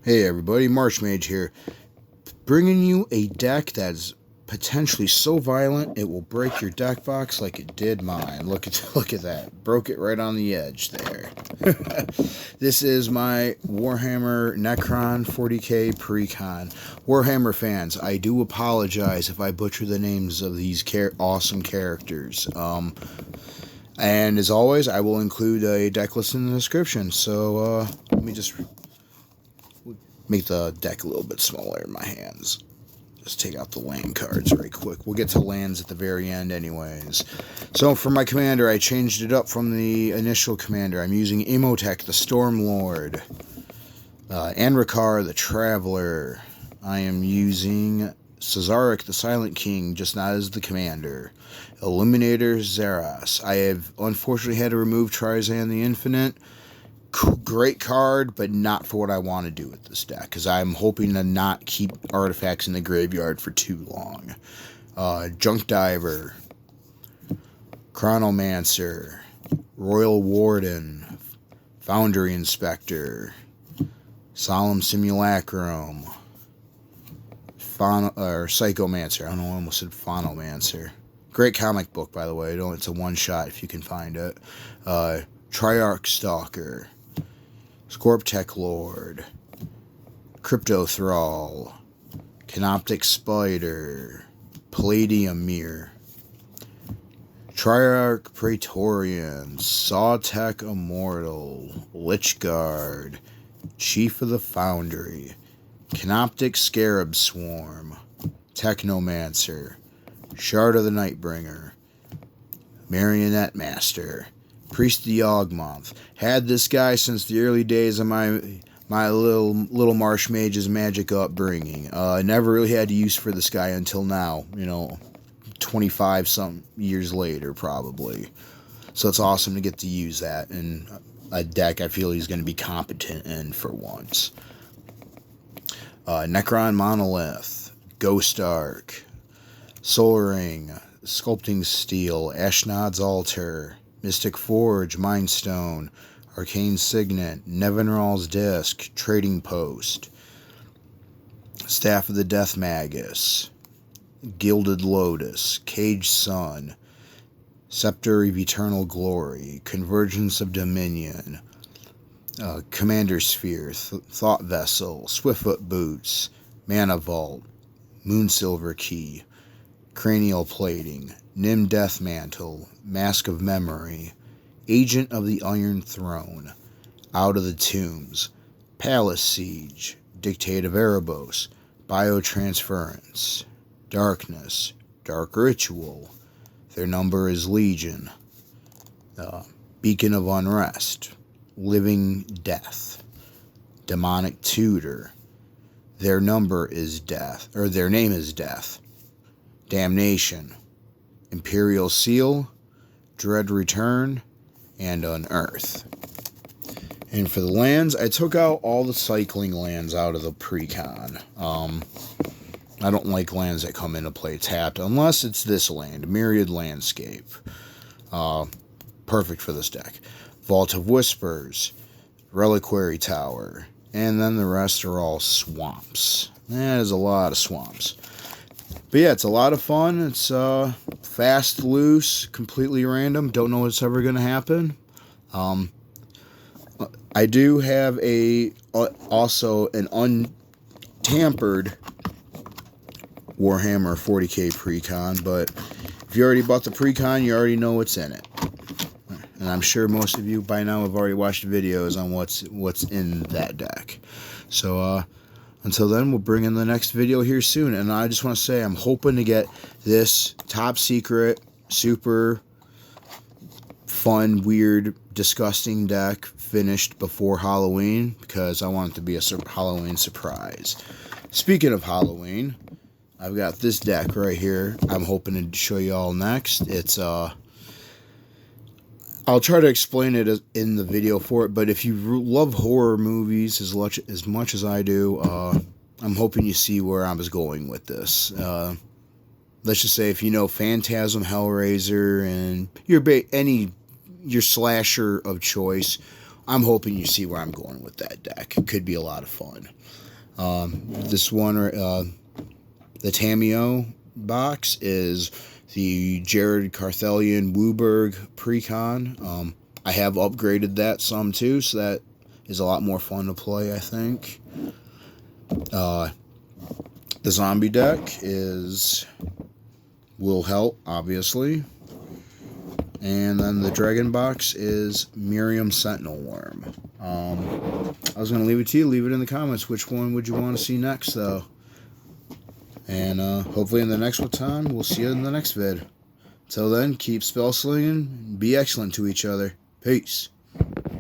Hey everybody, Marchmage here, bringing you a deck that's potentially so violent it will break your deck box like it did mine. Look at that. Broke it right on the edge there. This is my Warhammer Necron 40k precon. Warhammer fans, I do apologize if I butcher the names of these awesome characters. And as always, I will include a deck list in the description. So let me just make the deck a little bit smaller in my hands. Just take out the land cards right quick. We'll get to lands at the very end anyways. So for my commander, I changed it up from the initial commander. I'm using Imotekh the Stormlord, Anrakyr the Traveller. I am using Szarekh the Silent King, just not as the commander. Illuminor Szeras. I have unfortunately had to remove Trizan the Infinite. Great card, but not for what I want to do with this deck, because I'm hoping to not keep artifacts in the graveyard for too long. Junk Diver, Chronomancer, Royal Warden, Foundry Inspector, Solemn Simulacrum, Psychomancer. I don't know, I almost said Phonomancer. Great comic book, by the way. It's a one-shot if you can find it. Triarch Stalker, Skorpekh Lord, Cryptothrall, Canoptek Spider, Palladium Myr, Triarch Praetorian, Sautekh Immortal, Lychguard, Chief of the Foundry, Canoptek Scarab Swarm, Technomancer, Shard of the Nightbringer, Marionette Master, Priest of the Yawgmoth. Had this guy since the early days of my little Marsh Mage's magic upbringing. Never really had use for this guy until now, 25 some years later probably. So it's awesome to get to use that in a deck I feel he's going to be competent in for once. Necron Monolith, Ghost Arc, Soul Ring, Sculpting Steel, Ashnod's Altar, Mystic Forge, Mind Stone, Arcane Signet, Nevinral's Disc, Trading Post, Staff of the Death Magus, Gilded Lotus, Caged Sun, Scepter of Eternal Glory, Convergence of Dominion, Commander Sphere, Thought Vessel, Swiftfoot Boots, Mana Vault, Moonsilver Key, Cranial Plating, Nim Deathmantle, Mask of Memory, Agent of the Iron Throne, Out of the Tombs, Palace Siege, Dictate of Erebos, Biotransference, Darkness, Dark Ritual, Their Number is Legion, Beacon of Unrest, Living Death, Demonic Tutor, Their Number is Death, or Their Name is Death, Damnation, Imperial Seal, Dread Return, and Unearth. And for the lands, I took out all the cycling lands out of the precon. I don't like lands that come into play tapped, unless it's this land, Myriad Landscape. Perfect for this deck. Vault of Whispers, Reliquary Tower, and then the rest are all swamps. That is a lot of swamps. But yeah, it's a lot of fun. It's fast, loose, completely random. Don't know what's ever going to happen. I do have also an untampered Warhammer 40k precon, but if you already bought the precon, you already know what's in it. And I'm sure most of you by now have already watched videos on what's in that deck. So until then, we'll bring in the next video here soon. And I just want to say I'm hoping to get this top secret, super fun, weird, disgusting deck finished before Halloween, because I want it to be a Halloween surprise. Speaking of Halloween, I've got this deck right here I'm hoping to show you all next. It's I'll try to explain it in the video for it, but if you love horror movies as much as I do, I'm hoping you see where I was going with this. Let's just say if you know Phantasm, Hellraiser, and your slasher of choice, I'm hoping you see where I'm going with that deck. It could be a lot of fun. This one, the Tamiyo box, is the Jared Carthelian Wooburg precon. I have upgraded that some too, so that is a lot more fun to play, I think. The zombie deck will help, obviously. And then the dragon box is Miriam Sentinel Worm. I was going to leave it to you. Leave it in the comments. Which one would you want to see next, though? And hopefully in the next time, we'll see you in the next vid. Till then, keep spell slinging and be excellent to each other. Peace.